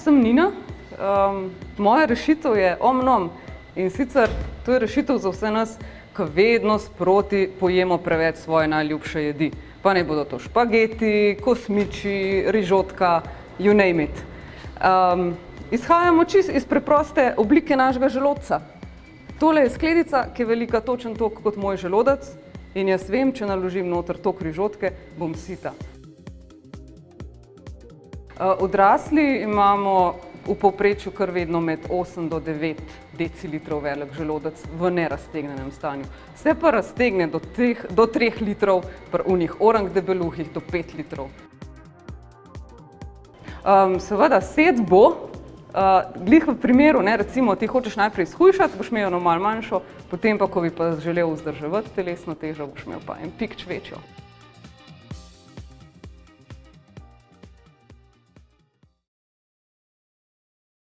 sem Nina. Moja rešitev je omnom in sicer to je rešitev za vse nas, ki vedno sproti pojemo preveč svoje najljubše jedi. Pa naj bodo to špageti, kosmiči, rižotka, you name it. Izhajamo čisto iz preproste oblike našega želodca. Tole je skledica, ki je velika točno toliko kot moj želodec in jaz vem, če naložim noter toliko rižotke, bom sita. Odrasli imamo v povprečju kar vedno med 8 do 9 decilitrov velik želodec v neraztegnjenem stanju. Se pa raztegne do 3 litrov, pri unih orang debeluhih do 5 litrov. Seveda, set bo, glih v primeru, recimo ti hočeš najprej shujšati, boš imel eno malo manjšo, potem pa, ko bi pa želel vzdrževati telesno težo, boš imel pa en pikč večjo.